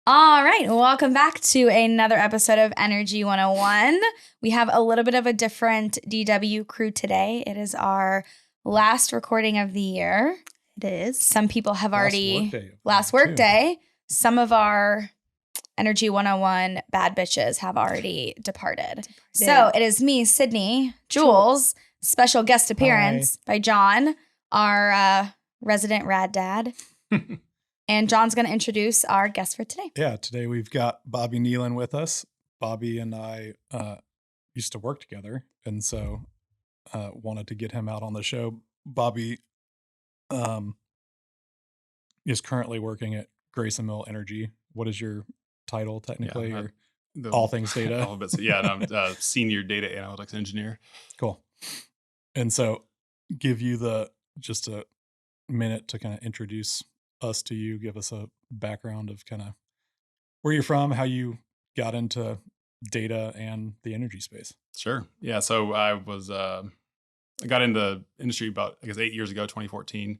All right, welcome back to another episode of Energy 101. We have a little bit of a different DW crew today. It is our last recording of the year. It is. Some people have last work day. Some of our Energy 101 bad bitches have already departed. So it is me, Sydney, Jules, special guest appearance by John, our resident Raddad. And John's going to introduce our guest for today. Yeah, today we've got Bobby Neelon with us. Bobby and I used to work together, and so wanted to get him out on the show. Bobby is currently working at Grayson Mill Energy. What is your title technically? Yeah, or all things data? All bits, yeah, and I'm senior data analytics engineer. Cool. And so give you just a minute to kind of introduce us to you, give us a background of kind of where you're from, how you got into data and the energy space. Sure. Yeah. So I got into industry about, 8 years ago, 2014.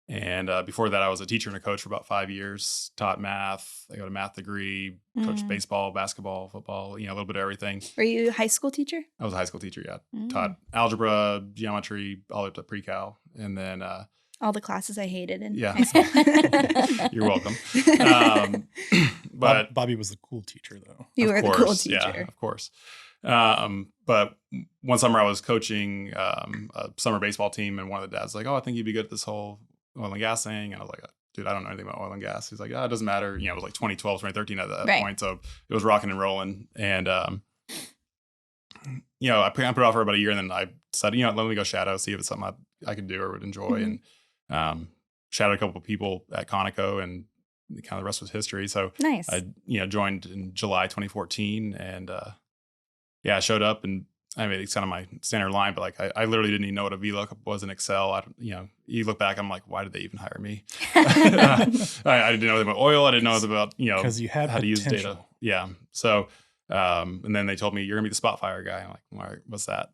And before that, I was a teacher and a coach for about 5 years, taught math. I got a math degree, coached baseball, basketball, football, a little bit of everything. Were you a high school teacher? I was a high school teacher. Yeah. Taught algebra, geometry, all the way up to pre-cal. And then, all the classes I hated in yeah. high school. You're welcome. But Bobby was the cool teacher, though. You were the cool teacher. Yeah, of course. But one summer I was coaching a summer baseball team, and one of the dads was like, "Oh, I think you'd be good at this whole oil and gas thing." And I was like, "Dude, I don't know anything about oil and gas." He's like, "Oh, it doesn't matter." It was like 2012, 2013 at that point. So it was rocking and rolling. And, I put it off for about a year, and then I said, let me go shadow, see if it's something I could do or would enjoy. And shadowed a couple of people at Conoco, and kind of the rest was history. So nice. I joined in July 2014, and I showed up, and I mean, it's kind of my standard line, but like I literally didn't even know what a VLOOKUP was in Excel. You look back, I'm like, why did they even hire me? I didn't know anything about oil. I didn't know about because you had how to use potential. data. Yeah. So and then they told me you're gonna be the spot fire guy. I'm like, all right, what's that?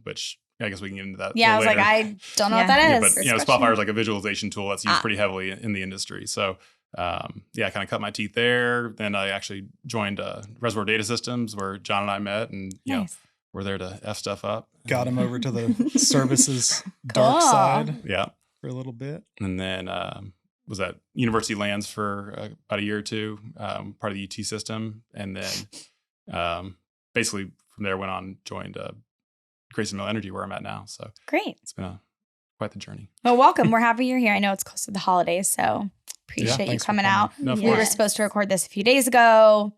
Which I guess we can get into that. Yeah, I was later. I don't know what that is. But Spotfire is like a visualization tool that's used pretty heavily in the industry. So I kind of cut my teeth there. Then I actually joined Reservoir Data Systems, where John and I met, and we're there to F stuff up. Got him over to the services dark side. Yeah, for a little bit, and then was at University Lands for about a year or two, part of the UT system, and then basically from there went on joined Grayson Mill Energy, where I'm at now. So great. It's been quite the journey. Well, welcome. We're happy you're here. I know it's close to the holidays, so appreciate you coming out. No, we were supposed to record this a few days ago.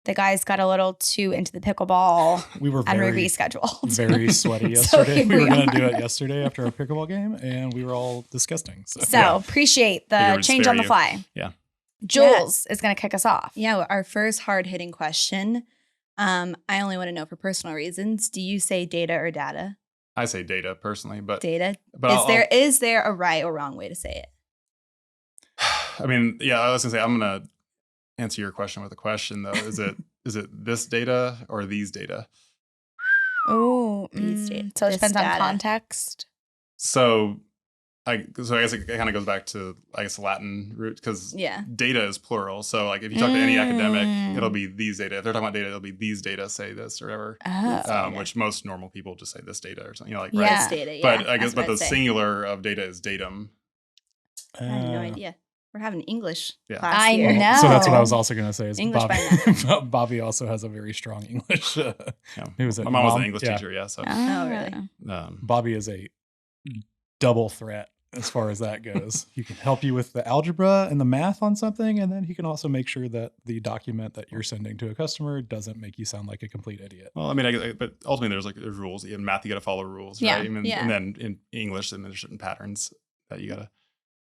The guys got a little too into the pickleball. We were rescheduled. Very sweaty yesterday. We were going to do it yesterday after our pickleball game, and we were all disgusting. So appreciate the change on the fly. Yeah. Jules is going to kick us off. Yeah, our first hard-hitting question. I only want to know for personal reasons. Do you say data or data? I say data personally, but data. But is there a right or wrong way to say it? I mean, yeah, I was gonna say I'm gonna answer your question with a question though. Is it this data or these data? Oh, these data. So it depends on context. So I guess it kind of goes back to Latin root, because data is plural. So like if you talk to any academic, it'll be these data. If they're talking about data, it'll be these data say this or whatever. Which most normal people just say this data or something. Right? This data. Yeah, but I guess the singular of data is datum. I have no idea. We're having English class I here. know. So that's what I was also going to say. Is English Bobby also has a very strong English. My mom was an English teacher. Yeah. So. Oh, really? Bobby is a double threat as far as that goes. He can help you with the algebra and the math on something, and then he can also make sure that the document that you're sending to a customer doesn't make you sound like a complete idiot. Well, I mean, but ultimately there's rules. In math, you got to follow rules, right? And then in English, then there's certain patterns that you got to.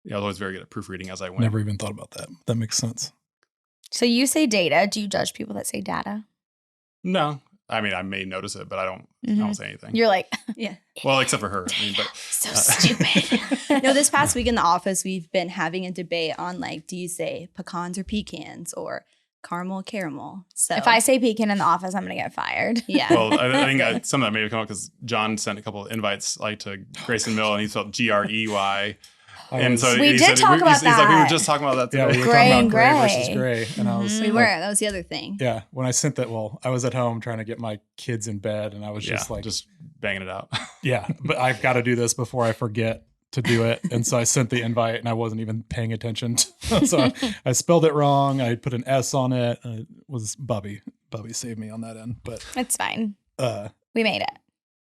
I was always very good at proofreading as I went. Never even thought about that. That makes sense. So you say data. Do you judge people that say data? No. I mean, I may notice it, but I don't say anything. You're like, Well, except for her. I mean, but so stupid. No, this past week in the office, we've been having a debate on do you say pecans or pecans or caramel? So if I say pecan in the office, I'm going to get fired. Yeah. Well, I think some of that may have come up because John sent a couple of invites to Grayson Mill, and he spelled Grey. And so we did talk about that. He's like, we were just talking about that Yeah, today. we were Gray talking and about gray gray. versus gray. And I was We were. That was the other thing. Yeah. When I sent that, I was at home trying to get my kids in bed and I was just like, just banging it out. yeah, but I've got to do this before I forget to do it. And so I sent the invite and I wasn't even paying attention. So I spelled it wrong. I put an S on it. It was Bobby. Bobby saved me on that end, but It's fine. We made it.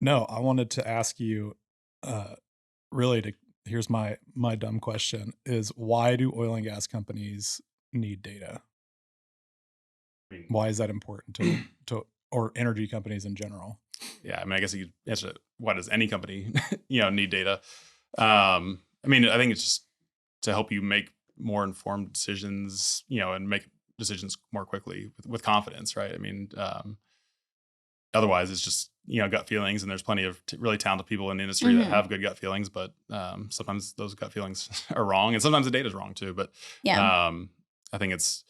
no, I wanted to ask you, here's my dumb question is why do oil and gas companies need data? Why is that important to or energy companies in general? Yeah, I mean, I guess you could answer it. Why does any company, need data? I mean, I think it's just to help you make more informed decisions, and make decisions more quickly with confidence, right? I mean, otherwise it's just, gut feelings, and there's plenty of really talented people in the industry that have good gut feelings, but sometimes those gut feelings are wrong, and sometimes the data is wrong too. But I think it's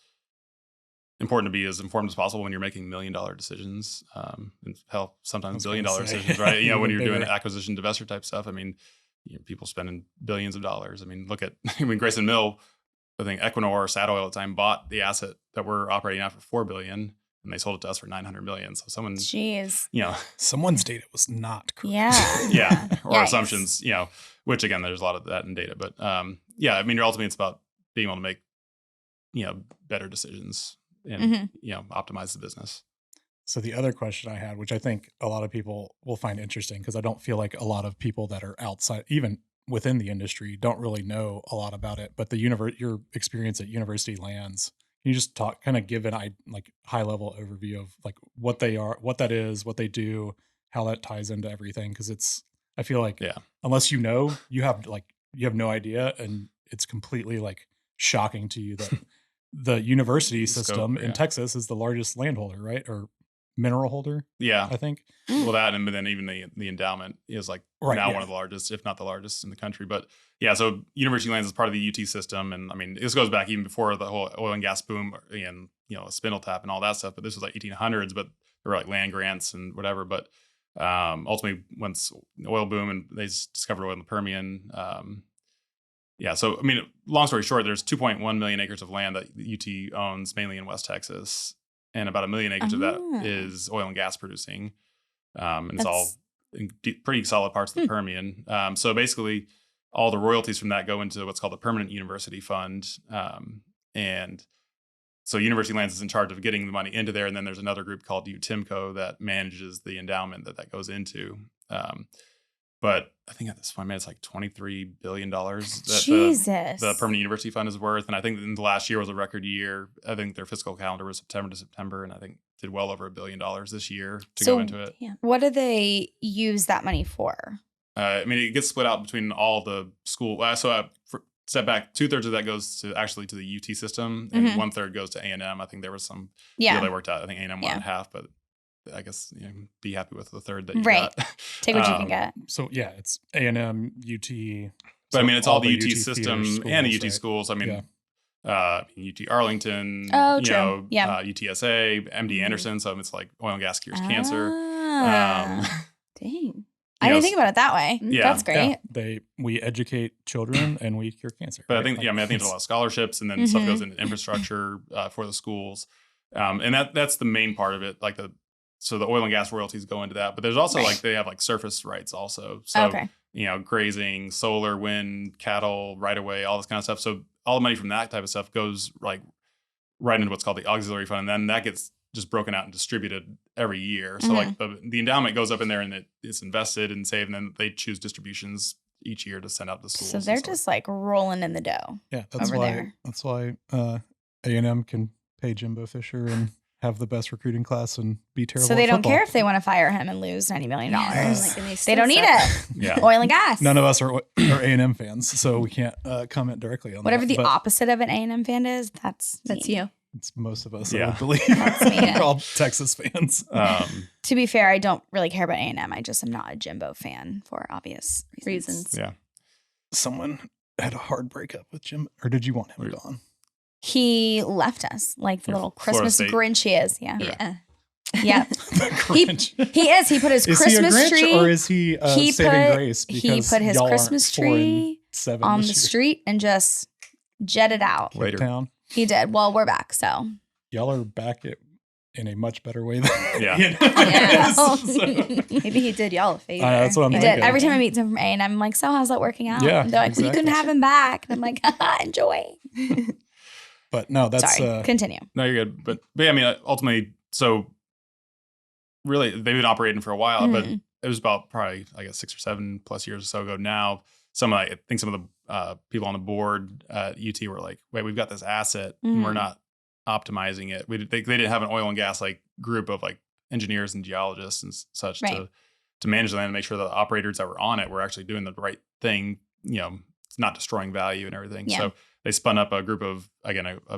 important to be as informed as possible when you're making $1 million decisions, and hell, sometimes $1 billion decisions, right? When you're doing acquisition divestiture type stuff. I mean, people spending billions of dollars. I mean, look at Grayson Mill. I think Equinor or Statoil at the time bought the asset that we're operating at for $4 billion, and they sold it to us for $900 million. So someone's data was not correct. Yeah, or assumptions, which again, there's a lot of that in data. But I mean, ultimately, it's about being able to make better decisions and optimize the business. So the other question I had, which I think a lot of people will find interesting, because I don't feel like a lot of people that are outside, even within the industry, don't really know a lot about it. But your experience at university lands, can you just kind of give an high level overview of like what they are, what that is, what they do, how that ties into everything? Because I feel like unless you have no idea, and it's completely like shocking to you that the university system in Texas is the largest landholder, right? Or mineral holder. Yeah. I think. Well, that, and then even the endowment is like one of the largest, if not the largest in the country. But so university lands is part of the UT system. And I mean, this goes back even before the whole oil and gas boom and, spindle tap and all that stuff. But this was like 1800s, but there were like land grants and whatever. But ultimately, once the oil boom and they discovered oil in the Permian, so, I mean, long story short, there's 2.1 million acres of land that UT owns, mainly in West Texas. And about 1 million acres of that is oil and gas producing. And it's all in pretty solid parts of the Permian. So basically, all the royalties from that go into what's called the Permanent University Fund. And so University Lands is in charge of getting the money into there. And then there's another group called UTIMCO that manages the endowment that goes into. But I think at this point, man, it's like $23 billion that the Permanent University Fund is worth. And I think in the last year was a record year. I think their fiscal calendar was September to September, and I think did well over $1 billion this year to go into it. Yeah. What do they use that money for? I mean, it gets split out between all the school. Step back, 2/3 of that goes to the UT system, and 1/3 goes to A&M. I think there was some deal they worked out. I think A&M 1.5, but I guess be happy with the third that you got. Take what you can get. So it's A&M, UT. But I mean, it's all the UT system and the UT schools. I mean, UT Arlington, UTSA, MD Anderson. So it's like oil and gas cures cancer. Dang. I didn't think about it that way. Yeah. That's great. Yeah. We educate children and we cure cancer. But I think, I think there's a lot of scholarships, and then stuff goes into infrastructure for the schools. And that's the main part of it. So the oil and gas royalties go into that, but there's also they have surface rights also. So, grazing, solar, wind, cattle, right away, all this kind of stuff. So all the money from that type of stuff goes right into what's called the auxiliary fund. And then that gets just broken out and distributed every year. So the endowment goes up in there and it's invested and saved, and then they choose distributions each year to send out to schools. So they're just rolling in the dough. Yeah. That's why A&M can pay Jimbo Fisher and have the best recruiting class and be terrible. So they don't football. care if they want to fire him and lose $90 million. They don't need it. Yeah. Oil and gas. None of us are A&M fans, so we can't comment directly on whatever the opposite of an A&M fan is. That's you. It's most of us, I would believe. We're all Texas fans. To be fair, I don't really care about A&M. I just am not a Jimbo fan for obvious reasons. Yeah. Someone had a hard breakup with Jim, or did you want him gone? He left us like the little Christmas Grinch he is. Yeah. Yeah. He is. He put his Christmas tree. Or is he saving grace? He put his Christmas tree 7 on this the year. street and just jetted out. Cape Town. He did. Well, we're back, so. Y'all are back in a much better way than Yeah. Oh. Maybe he did y'all a favor. That's what I'm He thinking. did. Every time I meet him from A, and I'm like, so how's that working out? Yeah, And they're like, we exactly. couldn't have him back. And I'm like, enjoy. But no, that's Sorry, continue. No, you're good. But yeah, I mean, ultimately, so really, they've been operating for a while, but it was about probably, I guess, 6 or 7 plus years or so ago now. I think some of the people on the board at UT were like, wait, we've got this asset and we're not optimizing it. They didn't have an oil and gas like group of like engineers and geologists and such to manage the land and make sure that the operators that were on it were actually doing the right thing, not destroying value and everything. Yeah. So they spun up a group of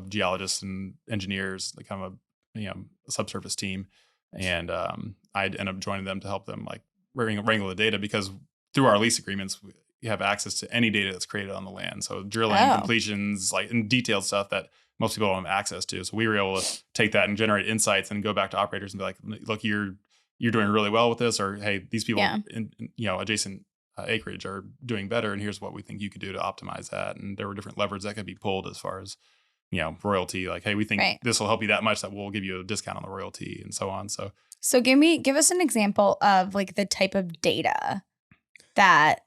geologists and engineers, like kind of a subsurface team. And I ended up joining them to help them like wrangle the data, because through our lease agreements, you have access to any data that's created on the land. So drilling, completions, like in detailed stuff that most people don't have access to. So we were able to take that and generate insights and go back to operators and be like, look, you're doing really well with this, or hey, these people in adjacent acreage are doing better, and here's what we think you could do to optimize that. And there were different levers that could be pulled as far as royalty, like, hey, we think this will help you that much that we'll give you a discount on the royalty and so on. So give us an example of like the type of data that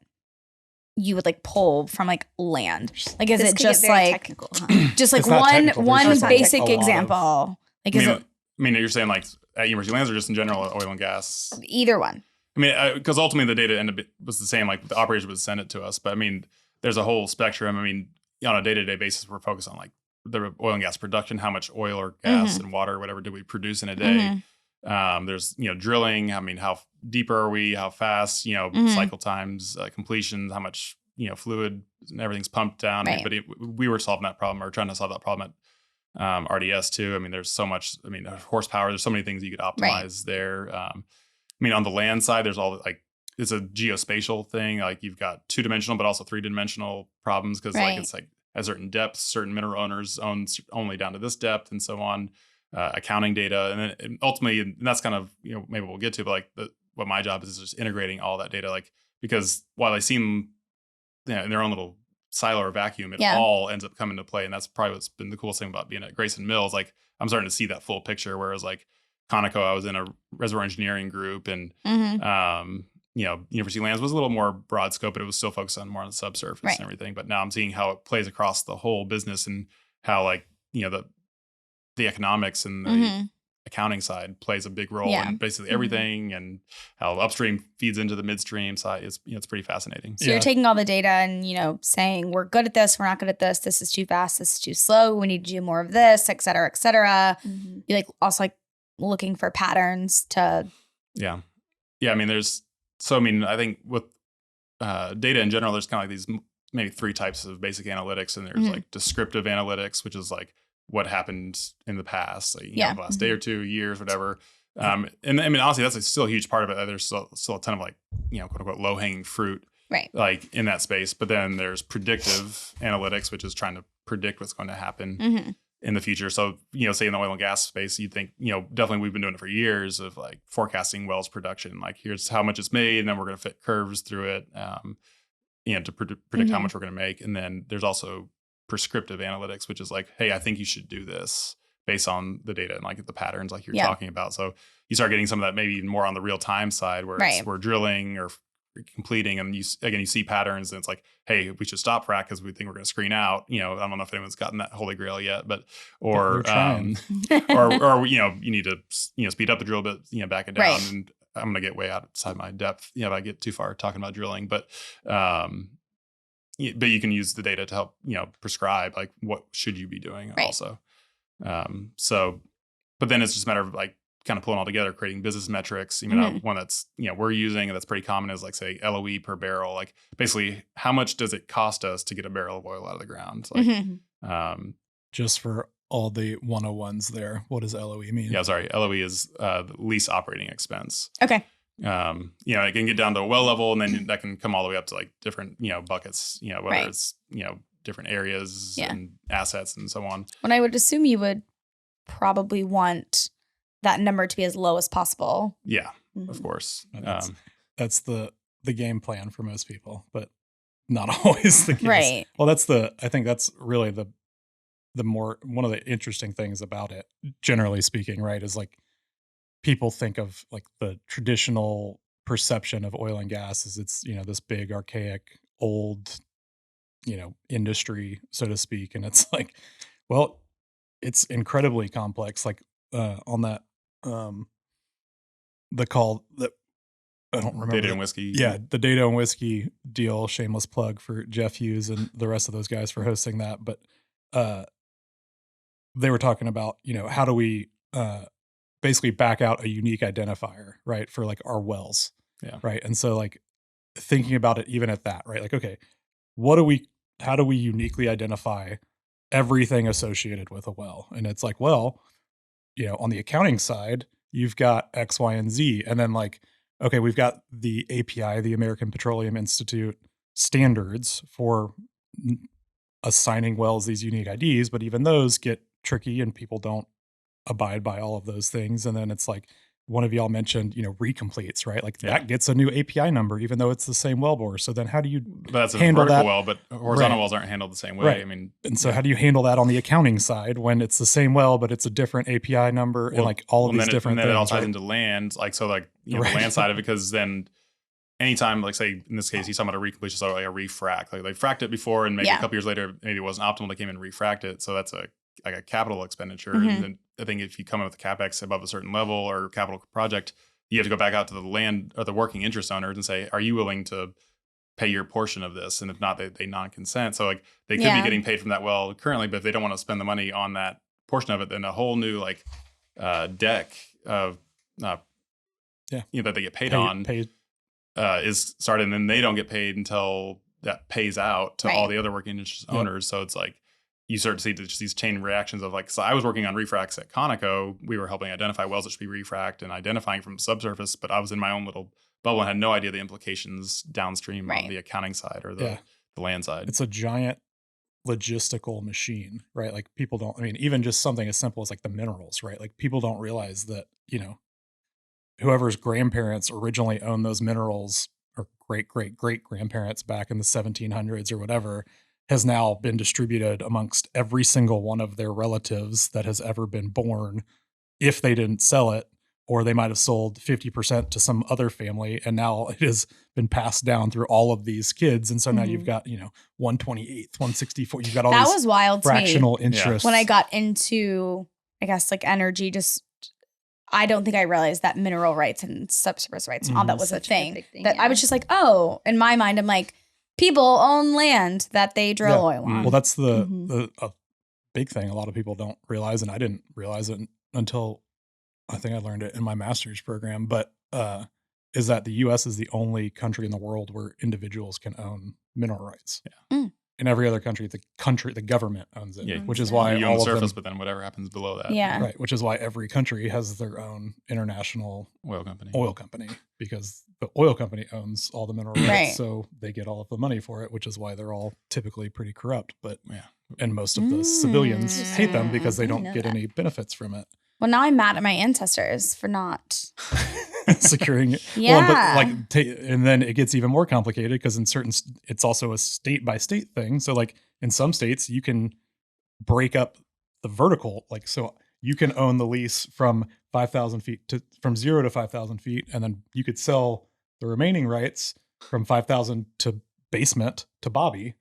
you would like pull from like land. Like, is it just like technical, huh? just like technical. one There's basic a lot of- example? Like, is it I mean, you're saying like at University Lands or just in general oil and gas? either one? I mean, because ultimately the data was the same. Like the operators would send it to us, but I mean, there's a whole spectrum. I mean, on a day-to-day basis, we're focused on like the oil and gas production, how much oil or gas and water or whatever do we produce in a day. There's drilling. I mean, how deep are we? How fast? Cycle times, completions, how much fluid and everything's pumped down. Right. But we were solving that problem, or trying to solve that problem at RDS too. I mean, there's so much. I mean, horsepower. There's so many things you could optimize there. I mean, on the land side, there's all like it's a geospatial thing. Like you've got 2-dimensional, but also 3-dimensional problems, because like it's like at certain depths, certain mineral owners own only down to this depth, and so on. Accounting data, and then ultimately, and that's kind of maybe we'll get to, but like what my job is just integrating all that data, like, because while they seem in their own little silo or vacuum, it all ends up coming to play, and that's probably what's been the coolest thing about being at Grayson Mills. Like I'm starting to see that full picture. Whereas like Conoco, I was in a reservoir engineering group, and University Lands was a little more broad scope, but it was still focused on more on the subsurface and everything. But now I'm seeing how it plays across the whole business, and how like the economics and the accounting side plays a big role in basically everything, and how upstream feeds into the midstream side. It's pretty fascinating. So you're taking all the data and saying we're good at this, we're not good at this. This is too fast. This is too slow. We need to do more of this, et cetera, et cetera. You like also like looking for patterns to. Yeah. I mean, I think with data in general, there's kind of like these maybe 3 types of basic analytics, and there's like descriptive analytics, which is like what happened in the past, like the last day or 2 years, whatever. And I mean, honestly, that's still a huge part of it. There's still a ton of like quote unquote low hanging fruit, like in that space. But then there's predictive analytics, which is trying to predict what's going to happen in the future. So say in the oil and gas space, you think definitely we've been doing it for years of like forecasting wells production. Like here's how much it's made, and then we're going to fit curves through it, to predict how much we're going to make. And then there's also prescriptive analytics, which is like, hey, I think you should do this based on the data and like the patterns like you're talking about. So you start getting some of that maybe even more on the real time side, where we're drilling or completing, and you see patterns, and it's like, hey, we should stop frac because we think we're going to screen out. I don't know if anyone's gotten that holy grail yet, but or you need to speed up the drill bit, back it down, and I'm going to get way outside my depth if I get too far talking about drilling, but you can use the data to help prescribe like what should you be doing also. But then it's just a matter of like kind of pulling all together, creating business metrics. One that's we're using, and that's pretty common, is like say LOE per barrel. Like basically, how much does it cost us to get a barrel of oil out of the ground? Like, just for all the 101s there, what does LOE mean? Yeah, sorry, LOE is the lease operating expense. Okay. It can get down to a well level, and then that can come all the way up to like different, buckets, whether it's, different areas and assets and so on. When I would assume you would probably want that number to be as low as possible. Yeah, of course. That's the game plan for most people. But not always the case. Right. Well, I think that's really the more, one of the interesting things about it, generally speaking, right, is like people think of like the traditional perception of oil and gas is it's, this big archaic old, industry, so to speak. And it's like, well, it's incredibly complex. Like on that, the call that I don't remember. Data and Whiskey. Yeah, the Data and Whiskey deal. Shameless plug for Jeff Hughes and the rest of those guys for hosting that. But they were talking about, how do we basically back out a unique identifier, right, for like our wells. Yeah. Right. And so like thinking about it even at that, right? Like, okay, how do we uniquely identify everything associated with a well? And it's like, well, on the accounting side, you've got X, Y, and Z. And then like, okay, we've got the API, the American Petroleum Institute standards for assigning wells these unique IDs, but even those get tricky and people don't abide by all of those things. And then it's like, one of y'all mentioned, recompletes, right? Like that gets a new API number, even though it's the same wellbore. So then how do you that's handle a vertical that? well, but horizontal wells aren't handled the same way. Right. I mean, and so how do you handle that on the accounting side when it's the same well, but it's a different API number and like all of these different things? And then it all ties into land. Like, so like, the land side of it, because then anytime, like say in this case, he's talking about a recompletion, so like a refrac, like they fracked it before and maybe a couple years later, maybe it wasn't optimal. They came in and refracked it. So that's like a capital expenditure. And then I think if you come in with a CapEx above a certain level or capital project, you have to go back out to the land or the working interest owners and say, are you willing to pay your portion of this? And if not, they non-consent. So like they could be getting paid from that well currently, but if they don't want to spend the money on that portion of it, then a whole new like deck of that they get paid is started, and then they don't get paid until that pays out to all the other working interest owners. So it's like you start to see just these chain reactions of like, so I was working on refracs at Conoco. We were helping identify wells that should be refracked and identifying from subsurface, but I was in my own little bubble and had no idea the implications downstream on the accounting side or the land side. It's a giant logistical machine, right? Like people don't, even just something as simple as like the minerals, right? Like people don't realize that, whoever's grandparents originally owned those minerals or great grandparents back in the 1700s or whatever has now been distributed amongst every single one of their relatives that has ever been born if they didn't sell it, or they might have sold 50% to some other family. And now it has been passed down through all of these kids. And so now you've got, 1/28, 1/64, you've got all that these was wild fractional to me. interests. When I got into, I guess, like energy, I don't think I realized that mineral rights and subsurface rights and all that was a thing. That I was just like, oh, in my mind, I'm like, people own land that they drill oil on. Well, that's the big thing a lot of people don't realize, and I didn't realize it until I think I learned it in my master's program, but is that the U.S. is the only country in the world where individuals can own mineral rights. In every other country, the government owns it, which is why you own the surface, but then whatever happens below that. Right. Which is why every country has their own international oil company, because the oil company owns all the mineral rights. So they get all of the money for it, which is why they're all typically pretty corrupt. But and most of the civilians hate them because they don't get any benefits from it. Well, now I'm mad at my ancestors for not securing it. Well, but and then it gets even more complicated because in certain, it's also a state by state thing. So like in some states, you can break up the vertical, like, so you can own the lease from 5,000 feet from 0 to 5,000 feet. And then you could sell the remaining rights from 5,000 to basement to Bobby.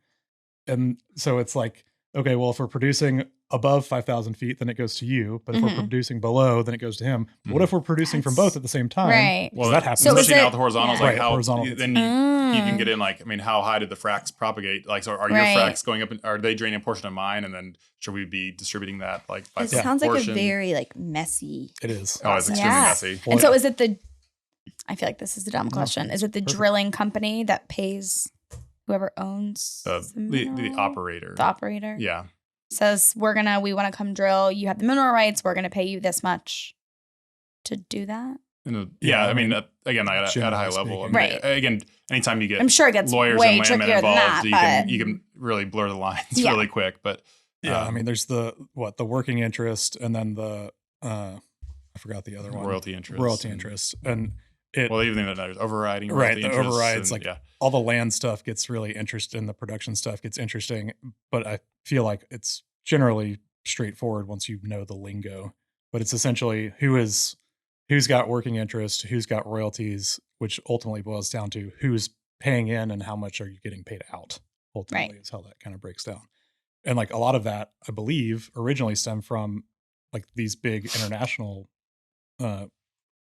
And so it's like, okay, well, if we're producing above 5,000 feet, then it goes to you. But if we're producing below, then it goes to him. What if we're producing from both at the same time? Right. Well, that happens. So especially now with the horizontals, like how horizontal. Then you can get in like, how high did the fracs propagate? Like, so are your fracs going up? Are they draining a portion of mine? And then should we be distributing that like by it sounds like a very like messy. It is. Oh, it's extremely messy. And so is it I feel like this is a dumb question. Is it the drilling company that pays whoever owns the operator? The operator? Yeah. Says we want to come drill. You have the mineral rights. We're going to pay you this much to do that. Again, at a high level. Again, anytime you get, I'm sure it gets lawyers way and landmen trickier involved, than that, you can really blur the lines really quick. But there's the working interest, and then the I forgot the other one, royalty interest, and Well, even though there's overriding. Right, the overrides, and, like all the land stuff gets really interesting, the production stuff gets interesting, but I feel like it's generally straightforward once you know the lingo. But it's essentially who's got working interest, who's got royalties, which ultimately boils down to who's paying in and how much are you getting paid out. Ultimately, is how that kind of breaks down. And like a lot of that, I believe, originally stemmed from like these big international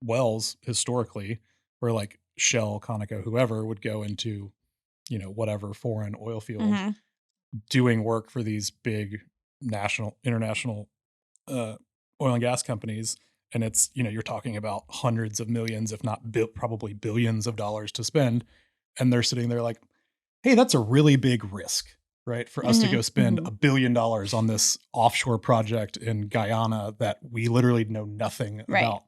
wells historically, where like Shell, Conoco, whoever would go into, whatever foreign oil field doing work for these big international oil and gas companies. And it's, you're talking about hundreds of millions, if not probably billions of dollars to spend. And they're sitting there like, hey, that's a really big risk, right? For us to go spend $1 billion on this offshore project in Guyana that we literally know nothing about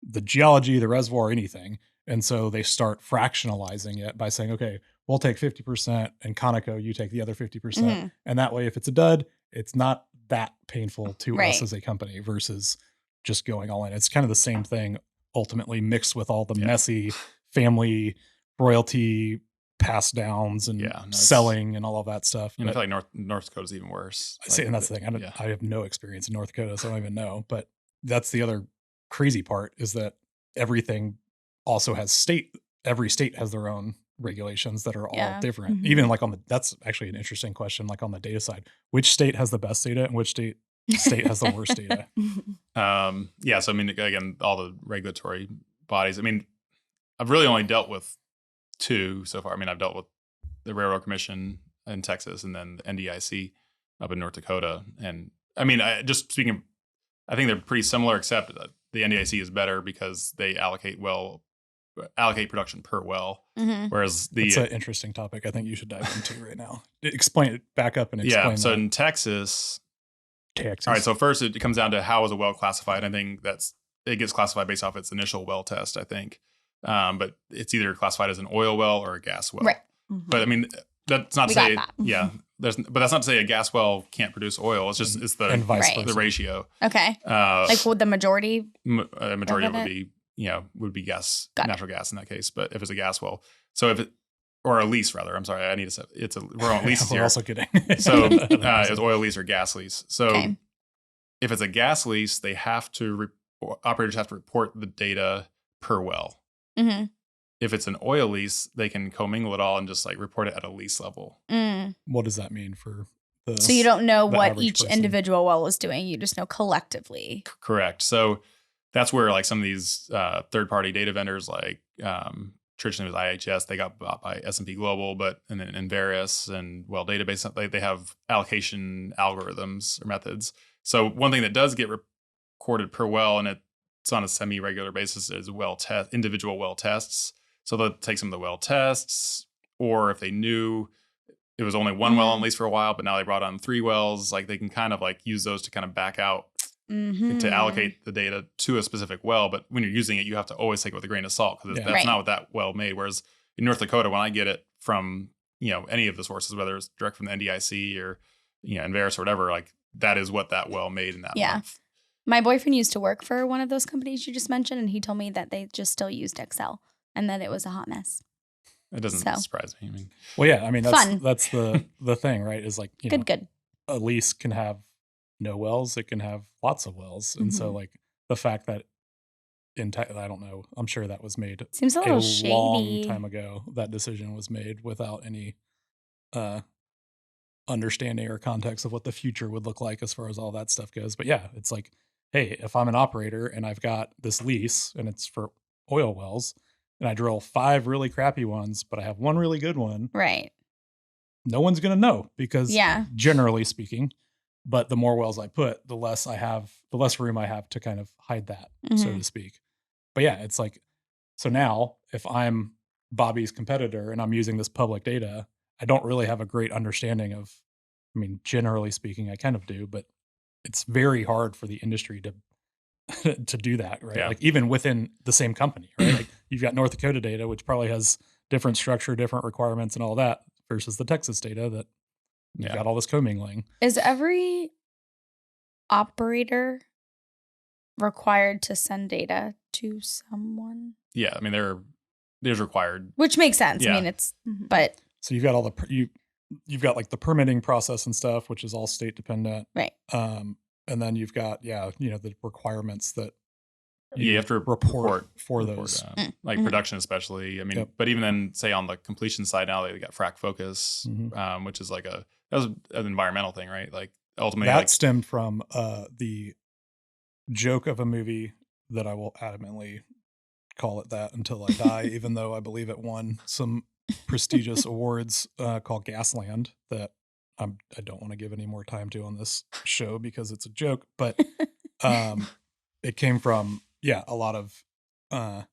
the geology, the reservoir, anything. And so they start fractionalizing it by saying, okay, we'll take 50% and Conoco, you take the other 50%. And that way, if it's a dud, it's not that painful to us as a company versus just going all in. It's kind of the same thing ultimately mixed with all the messy family royalty pass downs and selling and all of that stuff. And I feel like North Dakota is even worse. And that's the thing. I have no experience in North Dakota, so I don't even know. But that's the other crazy part is that everything also has every state has their own regulations that are all different. Even like that's actually an interesting question, like on the data side, which state has the best data and which state has the worst data? So I mean, again, all the regulatory bodies. I mean, I've really only dealt with 2 so far. I mean, I've dealt with the Railroad Commission in Texas and then the NDIC up in North Dakota. And I mean, just speaking, I think they're pretty similar, except that the NDIC is better because they allocate production per well. Whereas it's an interesting topic I think you should dive into right now. Explain it, back up and explain. Yeah. So in Texas. All right. So first it comes down to how is a well classified. I think it gets classified based off its initial well test, I think. But it's either classified as an oil well or a gas well. Right. But I mean, that's not to say, but that's not to say a gas well can't produce oil. It's just, it's the, and vice versa. The ratio. Okay. Like would the majority? Majority would be, natural gas in that case. But if it's a gas well, or a lease rather, I'm sorry, I need to say we're on leases here. We're also kidding. So it's oil lease or gas lease. So if it's a gas lease, operators have to report the data per well. If it's an oil lease, they can commingle it all and just like report it at a lease level. What does that mean for so you don't know what each individual well is doing. You just know collectively. Correct. So that's where like some of these third-party data vendors like traditionally was IHS, they got bought by S&P Global, and then Enverus and Well Database, they have allocation algorithms or methods. So one thing that does get recorded per well, and it's on a semi-regular basis, is individual well tests. So they'll take some of the well tests, or if they knew it was only one well on lease for a while, but now they brought on 3 wells, like they can kind of like use those to kind of back out to allocate the data to a specific well. But when you're using it, you have to always take it with a grain of salt because that's not what that well made. Whereas in North Dakota, when I get it from, any of the sources, whether it's direct from the NDIC or, Enverus or whatever, like that is what that well made in that month. My boyfriend used to work for one of those companies you just mentioned, and he told me that they just still used Excel and that it was a hot mess. It doesn't surprise me. I mean, that's the thing, right? Is like, good. A lease can have no wells, it can have lots of wells. And so like the fact that I don't know, I'm sure that was made seems a little shady. Long time ago. That decision was made without any understanding or context of what the future would look like as far as all that stuff goes. But yeah, it's like, hey, if I'm an operator and I've got this lease and it's for oil wells and I drill 5 really crappy ones, but I have 1 really good one. Right. No one's going to know because generally speaking, but the more wells I put, the less room I have to kind of hide that, so to speak. But yeah, it's like, so now if I'm Bobby's competitor and I'm using this public data, I don't really have a great understanding of, generally speaking, I kind of do, but it's very hard for the industry to do that, right? Yeah. Like even within the same company, right? Like you've got North Dakota data, which probably has different structure, different requirements and all that versus the Texas data that you've got all this commingling. Is every operator required to send data to someone. Yeah, I mean there's required, which makes sense. Yeah. I mean, it's but So you've got all the you've got like the permitting process and stuff, which is all state dependent, right. and then you've got the requirements that you have to report for those. Like production, especially. I mean, but even then, say on the completion side now, they got Frac Focus, which is like that was an environmental thing, right? Like ultimately, that stemmed from the joke of a movie that I will adamantly call it that until I die, even though I believe it won some prestigious awards called Gasland that I don't want to give any more time to on this show because it's a joke, but it came from a lot of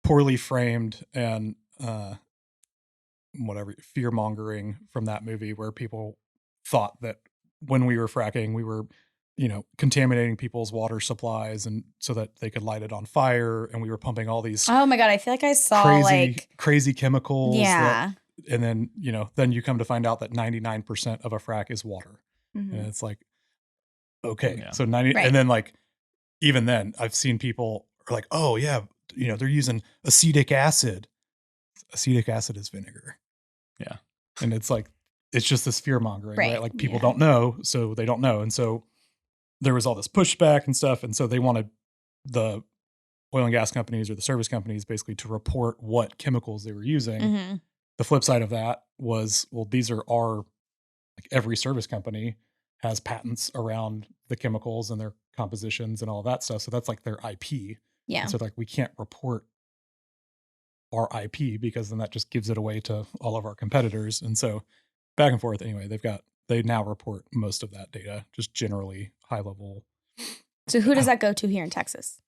poorly framed and whatever fear mongering from that movie, where people thought that when we were fracking, we were contaminating people's water supplies, and so that they could light it on fire, and we were pumping all these oh my god, I feel like I saw crazy chemicals. Yeah. And then then you come to find out that 99% of a frac is water. And it's like, okay, so 90, and then like even then I've seen people are like, oh yeah, they're using acetic acid. Acetic acid is vinegar. Yeah. And it's like, it's just this fear mongering, right? Like people don't know, so they don't know. And so there was all this pushback and stuff. And so they wanted the oil and gas companies or the service companies basically to report what chemicals they were using. The flip side of that was, well, these are like every service company has patents around the chemicals and their compositions and all that stuff. So that's like their IP. Yeah. And so like we can't report our IP because then that just gives it away to all of our competitors. And so back and forth. Anyway, they now report most of that data, just generally high level. So who does that go to here in Texas?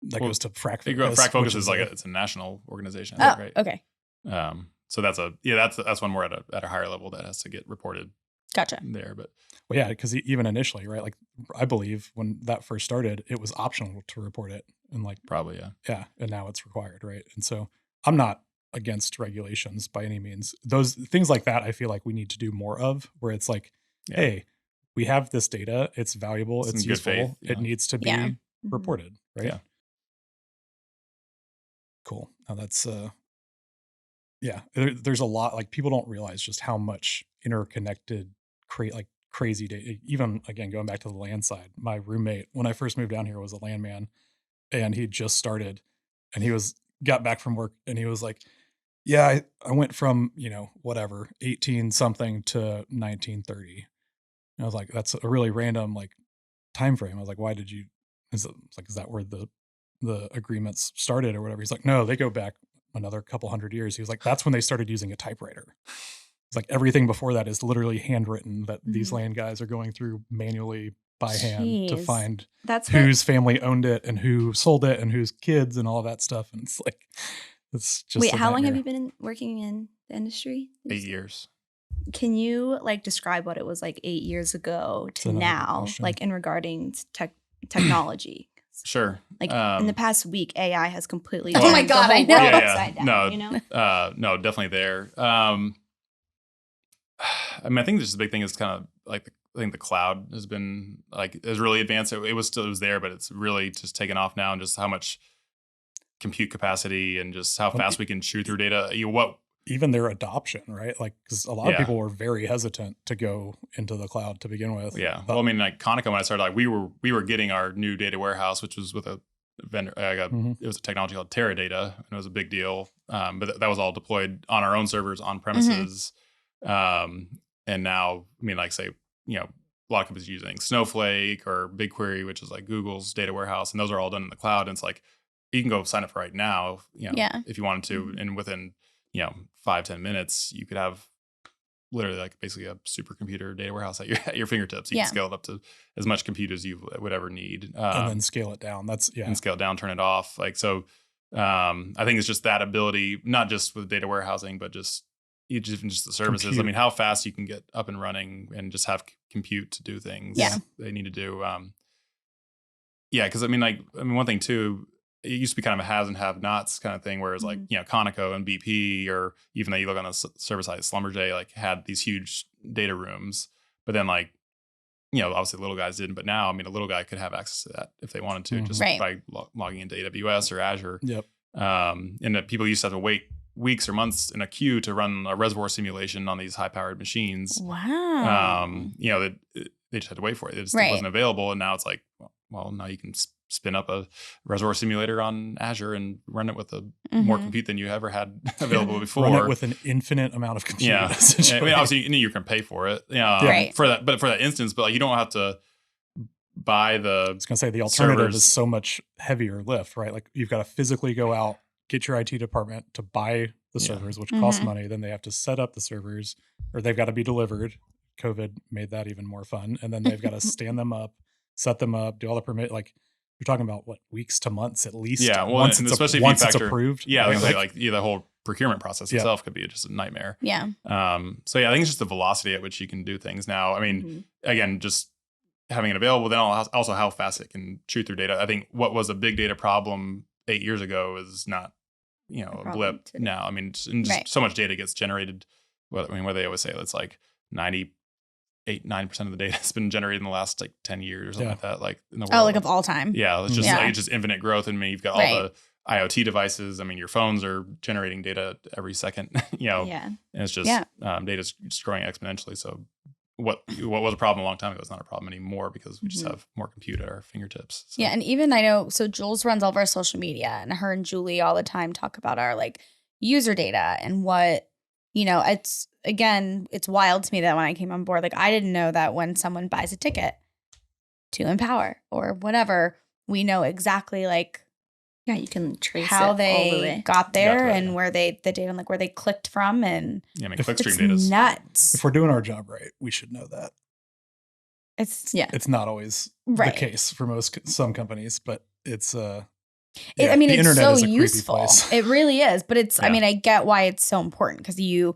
That goes to Frac Focus. Frac Focus is like it's a national organization. Oh, right? Okay. So that's one more at a higher level that has to get reported. Gotcha. There, but well, yeah, because even initially, right? Like I believe when that first started, it was optional to report it, and like probably yeah, and now it's required, right? And so I'm not against regulations by any means. Those things like that, I feel like we need to do more of, where it's like, hey, we have this data, it's valuable, it's useful, faith, it needs to be reported, right? Yeah. Cool. Now that's there's a lot, like people don't realize just how much interconnected crazy data. Even again, going back to the land side, my roommate when I first moved down here was a landman, and he just started, and he got back from work, and he was like, yeah, I went from 18 something to 1930. And I was like, that's a really random like time frame. I was like, why did you? Is that where the agreements started or whatever? He's like, no, they go back another couple hundred years. He was like, that's when they started using a typewriter. It's like everything before that is literally handwritten that these land guys are going through manually by hand to find whose family owned it and who sold it and whose kids and all of that stuff. And it's like, it's just wait, how long have you been working in the industry? 8 years. Can you like describe what it was like 8 years ago to now, like in regarding technology? Sure. Like in the past week, AI has completely. Oh my God, I know. Upside down, no, definitely there. I mean, I think just the big thing is kind of like I think the cloud has been has really advanced. It was there, but it's really just taken off now, and just how much compute capacity and just how fast we can chew through data. Even their adoption, right? Like, because a lot of people were very hesitant to go into the cloud to begin with. Yeah. Well, I mean, like Conoco, when I started, like we were getting our new data warehouse, which was with a vendor. It was a technology called Teradata, and it was a big deal. But that was all deployed on our own servers on premises. And now, I mean, like say, a lot of companies using Snowflake or BigQuery, which is like Google's data warehouse, and those are all done in the cloud. And it's like you can go sign up for right now, if you wanted to, and within 5-10 minutes, you could have literally like basically a supercomputer data warehouse at your fingertips. You can scale it up to as much compute as you would ever need, and then scale it down. And scale it down, turn it off. Like so, I think it's just that ability, not just with data warehousing, but just the services. Compute. I mean, how fast you can get up and running and just have compute to do things they need to do. Because I mean, one thing too. It used to be kind of a haves and have-nots kind of thing, whereas like Conoco and BP, or even though you look on a service like Schlumberger, like had these huge data rooms, but then like obviously little guys didn't, but now, I mean, a little guy could have access to that if they wanted to, just by logging into AWS or Azure. Yep. And that people used to have to wait weeks or months in a queue to run a reservoir simulation on these high-powered machines. Wow. They just had to wait for it. It just wasn't available, and now it's like, well, now you can spin up a reservoir simulator on Azure and run it with more compute than you ever had available before. Run it with an infinite amount of compute. Yeah, I mean, obviously you can pay for it. For that instance, but like you don't have to buy the. I was gonna say the alternative servers. Is so much heavier lift, right? Like you've got to physically go out, get your IT department to buy the servers, which cost money. Then they have to set up the servers, or they've got to be delivered. COVID made that even more fun, and then they've got to stand them up, set them up, do all the permit. Like you're talking about what, weeks to months at least. Yeah, well, once especially once if it's approved. Yeah, the whole procurement process itself could be just a nightmare. Yeah. So yeah, I think it's just the velocity at which you can do things now. I mean, again, just having it available, then also how fast it can chew through data. I think what was a big data problem 8 years ago is not, a blip today. Now. I mean, so much data gets generated. What they always say, it's like 9% of the data has been generated in the last like 10 years or something like that. Like in the world. Oh, like of all time. Yeah. It's just it's just infinite growth. And you've got all the IoT devices. I mean, your phones are generating data every second, and it's just, data's just growing exponentially. So what was a problem a long time ago is not a problem anymore because we just have more compute at our fingertips. So. Yeah. And even I know, so Jules runs all of our social media, and her and Julie all the time talk about our like user data and what, it's wild to me that when I came on board, like I didn't know that when someone buys a ticket to Empower or whatever, we know exactly like you can trace how all the they way. got there and where the data and like where they clicked from, and clickstream data is nuts. If we're doing our job right, we should know that. It's not always the case for some companies, but it's I mean, it's so useful. It really is. But it's, I mean, I get why it's so important because you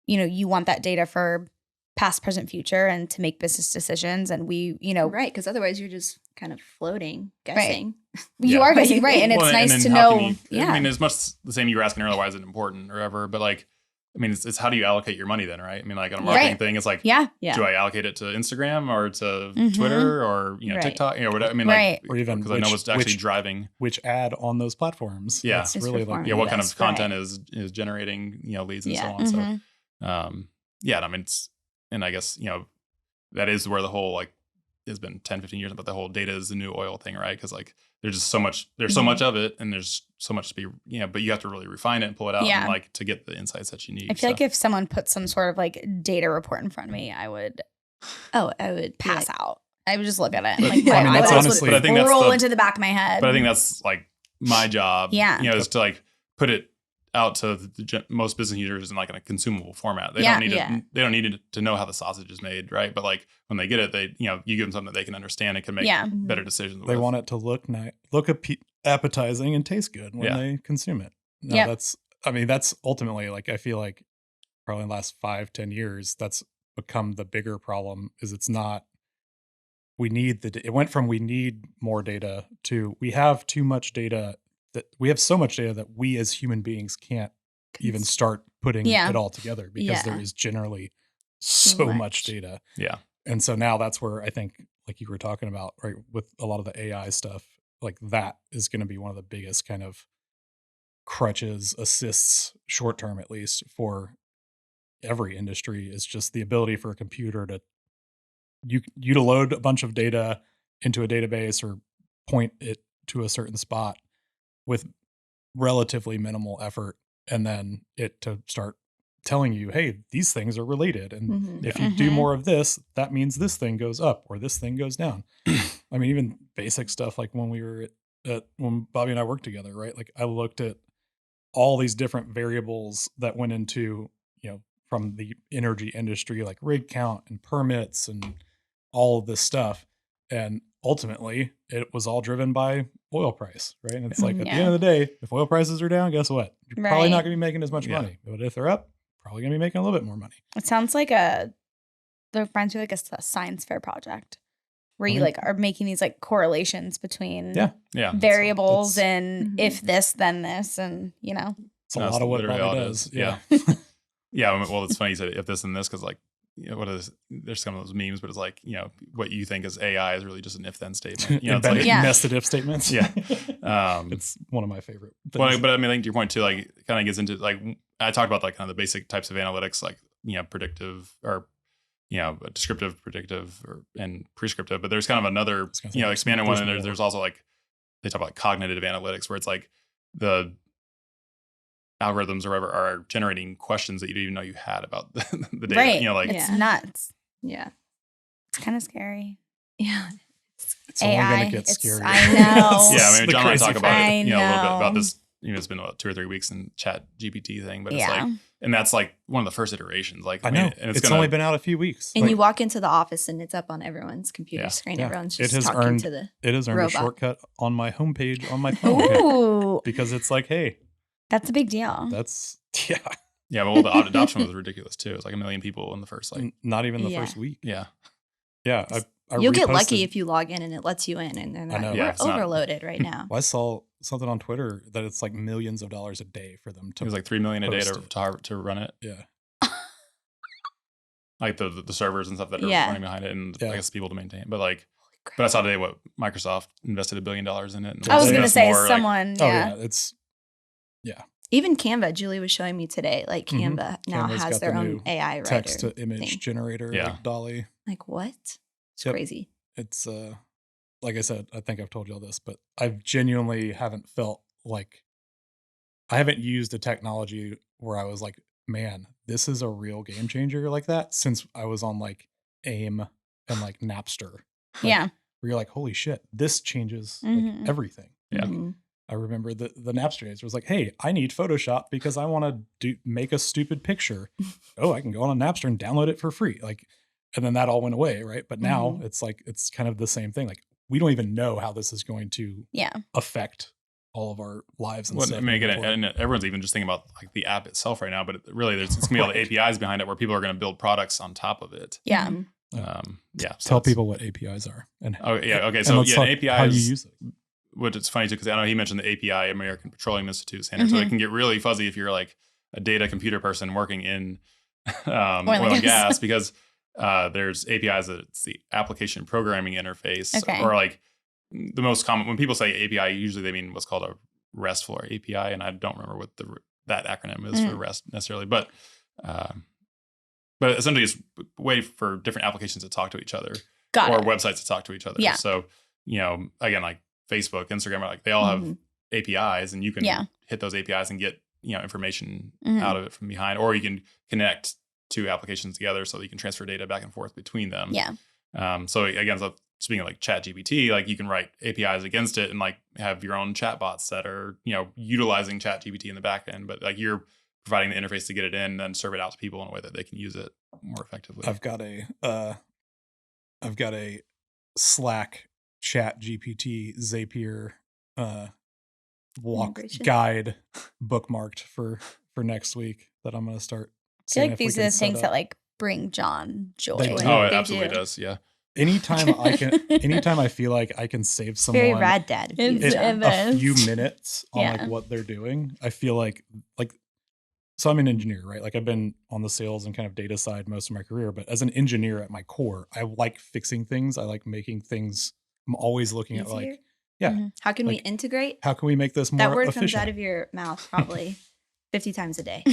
want that data for past, present, future, and to make business decisions. And we, right. Because otherwise you're just kind of floating, guessing. Right. You are guessing, right. And it's nice to know. I mean, it's much the same you were asking earlier, why is it important or ever? But like, I mean, it's how do you allocate your money then, right? I mean, like on a marketing thing, it's like, do I allocate it to Instagram or to Twitter or, TikTok, whatever? I mean, like, or even because I know what's actually driving. Which ad on those platforms. Yeah. It's really like, what kind of content is generating, leads and so on. So, I mean, and I guess, that is where the whole, like, it's been 10, 15 years, but the whole data is the new oil thing, right? Because like, there's just so much of it, and there's so much to be, but you have to really refine it and pull it out and like to get the insights that you need. I feel like if someone put some sort of like data report in front of me, I would pass out. I would just look at it. Like, I mean, that's honestly, but I think roll into the back of my head. But I think that's like my job, is to like put it out to most business users in like in a consumable format. They don't need to know how the sausage is made, right? But like when they get it, they you give them something that they can understand and can make better decisions. They want it to look nice, appetizing, and taste good when they consume it. That's ultimately, like, I feel like probably in the last 5-10 years, that's become the bigger problem. Is it's not it went from we need more data to we have too much data. That we have so much data that we as human beings can't even start putting it all together because there is generally so much data. Yeah. And so now that's where I think, like you were talking about, right, with a lot of the AI stuff, like that is going to be one of the biggest kind of crutches, assists, short term at least, for every industry, is just the ability for a computer to you to load a bunch of data into a database or point it to a certain spot with relatively minimal effort, and then it to start telling you, hey, these things are related. And if you do more of this, that means this thing goes up or this thing goes down. I mean, even basic stuff like when we were when Bobby and I worked together, right? Like I looked at all these different variables that went into, from the energy industry, like rig count and permits and all of this stuff. And ultimately, it was all driven by oil price, right? And it's like at the end of the day, if oil prices are down, guess what? You're probably not going to be making as much money. But if they're up, probably going to be making a little bit more money. It sounds like they're reminds me like a science fair project where you like are making these like correlations between variables and if this, then this, and it's a lot of what Bobby does. Yeah. Yeah. Well, it's funny you said if this and this, because like there's some of those memes, but it's like, what you think is AI is really just an if-then statement. It's Embedded like, nested if statements. Yeah. It's one of my favorite things. But I mean, I think to your point too, like it kind of gets into like, I talked about like kind of the basic types of analytics, like, predictive or, descriptive, predictive, and prescriptive, but there's kind of another, expanded one. And there's also like, they talk about cognitive analytics where it's like the algorithms or whatever are generating questions that you didn't even know you had about the data. Right. It's nuts. Yeah. It's kind of scary. Yeah. It's only going to get scarier. I know. Yeah. I mean, John and I talk about it, a little bit know. about this. It's been about 2 or 3 weeks in Chat GPT thing, but it's like, and that's like one of the first iterations. Like, I know. And it's only been out a few weeks. And you walk into the office and it's up on everyone's computer screen. Yeah. Everyone's just talking to the It has earned robot. a shortcut on my homepage on my phone. Ooh. Because it's like, hey. That's a big deal. That's, yeah. Yeah, well, the adoption was ridiculous too. It's like 1 million people in the first not even the first week. Yeah. Yeah. You'll get lucky if you log in and it lets you in, and they're not. We're overloaded right now. Well, I saw something on Twitter that it's like millions of dollars a day for them to. It was like $3 million a day to run it. Yeah. Like the servers and stuff that are running behind it, and I guess people to maintain. But like, but I saw today what Microsoft invested $1 billion in it. And I was going to say someone. It's. Yeah. Even Canva, Julie was showing me today, like Canva now Canva's has their own AI writer. Text to image generator, like Dolly. Like what? It's crazy. It's like I said, I think I've told you all this, but I've genuinely haven't felt like I haven't used a technology where I was like, man, this is a real game changer like that since I was on like AIM and like Napster. Where you're like, holy shit, this changes like everything. Yeah. I remember the Napster days. It was like, hey, I need Photoshop because I want to make a stupid picture. Oh, I can go on a Napster and download it for free. Like, and then that all went away, right? But now it's like it's kind of the same thing. Like, we don't even know how this is going to affect all of our lives. And stuff. I mean, again, and everyone's even just thinking about like the app itself right now, but really, it's going to be all the APIs behind it where people are going to build products on top of it. Yeah. So tell people what APIs are. And okay. So an API how you use it. Which it's funny too, because I know he mentioned the API, American Petroleum Institute standard. So it can get really fuzzy if you're like a data computer person working in oil and gas, because there's APIs that it's the application programming interface, or like the most common when people say API, usually they mean what's called a RESTful or API, and I don't remember what that acronym is for REST necessarily, but essentially it's a way for different applications to talk to each other websites to talk to each other. Yeah. So again, like Facebook, Instagram, like they all have APIs, and you can hit those APIs and get information out of it from behind, or you can connect two applications together so that you can transfer data back and forth between them. Yeah. So again, speaking of like Chat GPT, like you can write APIs against it and like have your own chatbots that are utilizing Chat GPT in the back end, but like you're providing the interface to get it in and then serve it out to people in a way that they can use it more effectively. I've got a Slack Chat GPT Zapier walk guide bookmarked for next week that I'm going to start. I feel like these are the things that like bring John joy. Oh, it absolutely does. Yeah. Anytime I feel like I can save someone very Raddad a few minutes on like what they're doing, I feel like so I'm an engineer, right? Like I've been on the sales and kind of data side most of my career, but as an engineer at my core, I like fixing things. I like making things. I'm always looking at like, how can we integrate? How can we make this more that word efficient? comes out of your mouth probably 50 times a day.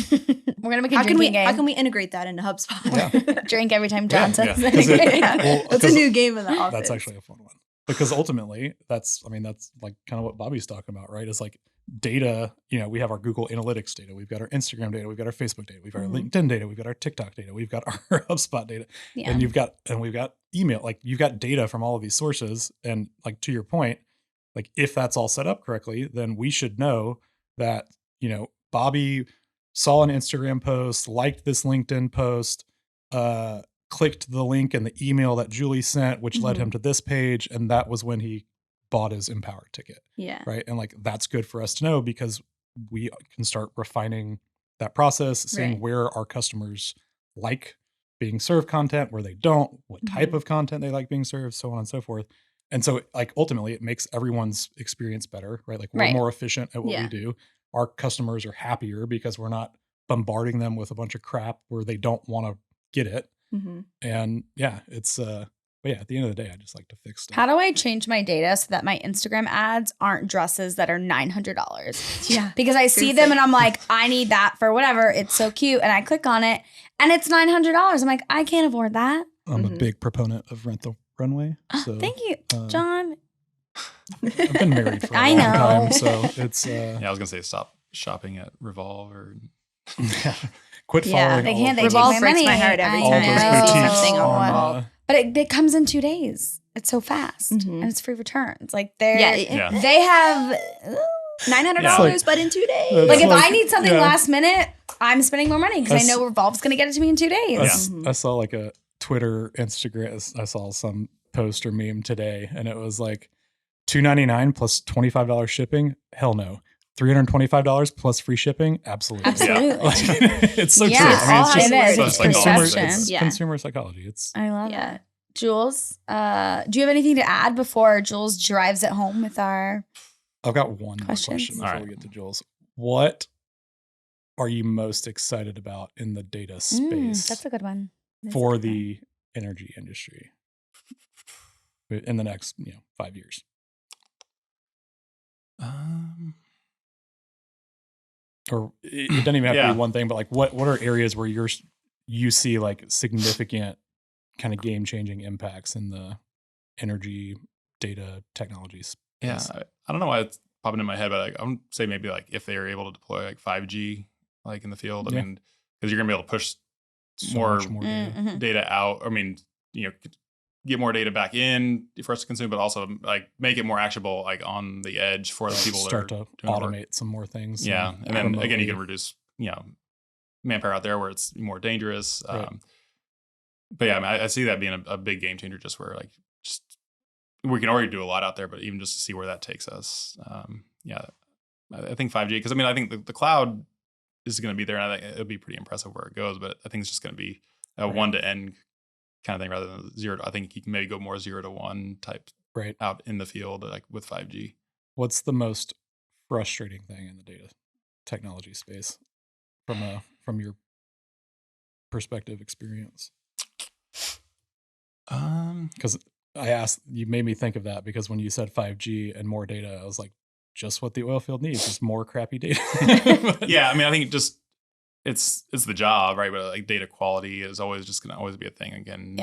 We're gonna make a drinking game. How can we integrate that into HubSpot? Yeah. Drink every time John says it. That's a new game in the office. That's actually a fun one because ultimately that's like kind of what Bobby's talking about, right? It's like data. We have our Google Analytics data, we've got our Instagram data, we've got our Facebook data, we've got our LinkedIn data, we've got our TikTok data, we've got our HubSpot data, and we've got email. Like you've got data from all of these sources, and like to your point, like if that's all set up correctly, then we should know that Bobby saw an Instagram post, liked this LinkedIn post, clicked the link in the email that Julie sent, which led him to this page. And that was when he bought his Empower ticket. Yeah. Right. And like, that's good for us to know because we can start refining that process, seeing where our customers like being served content, where they don't, what type of content they like being served, so on and so forth. And so like, ultimately it makes everyone's experience better, right? Like we're more efficient at what we do. Our customers are happier because we're not bombarding them with a bunch of crap where they don't want to get it. And yeah, it's but yeah, at the end of the day, I just like to fix stuff. How do I change my data so that my Instagram ads aren't dresses that are $900? Yeah. Because I see them and I'm like, I need that for whatever. It's so cute. And I click on it and it's $900. I'm like, I can't afford that. I'm a big proponent of Rent the Runway. So, thank you, John. I've been married for a I long know. time, so it's Yeah, I was gonna say stop shopping at Revolve or quit following. They all can't. of They those- take Revolve my breaks money. my heart every all time those I see boutiques something on on, Revolve. But it comes in 2 days. It's so fast and it's free returns. Like they have $900, but in 2 days. like if I need something last minute, I'm spending more money because I know Revolve's going to get it to me in 2 days. I saw like a Twitter, Instagram. I saw some post or meme today, and it was like $2.99 plus $25 shipping. Hell no. $325 plus free shipping. Absolutely. It's so true. I mean, it's just consumer psychology. It's I love it. Jules, do you have anything to add before Jules drives it home with our I've got one more question before we get to Jules. What are you most excited about in the data space? That's a good one. For the energy industry in the next 5 years? Or it doesn't even have to be one thing, but like what are areas where you see like significant kind of game-changing impacts in the energy data technology space? Yeah, I don't know why it's popping in my head, but like, I would say maybe like if they are able to deploy like 5G like in the field, I mean, because you're gonna be able to push more data out. I mean, get more data back in for us to consume, but also like make it more actionable, like on the edge for the people start that are to automate some more things. Yeah, and then again, you can reduce manpower out there where it's more dangerous. Right. But yeah, I mean, I see that being a big game changer. Just where like we can already do a lot out there, but even just to see where that takes us. I think 5G, because I mean, I think the cloud is going to be there, and I think it'll be pretty impressive where it goes. But I think it's just going to be a one to end kind of thing rather than zero. I think you can maybe go more 0 to 1 type out in the field, like with 5G. What's the most frustrating thing in the data technology space from your perspective experience? Because I asked, you made me think of that because when you said 5G and more data, I was like, just what the oil field needs is more crappy data. Yeah, I mean, I think it's the job, right? But like data quality is always just going to always be a thing again.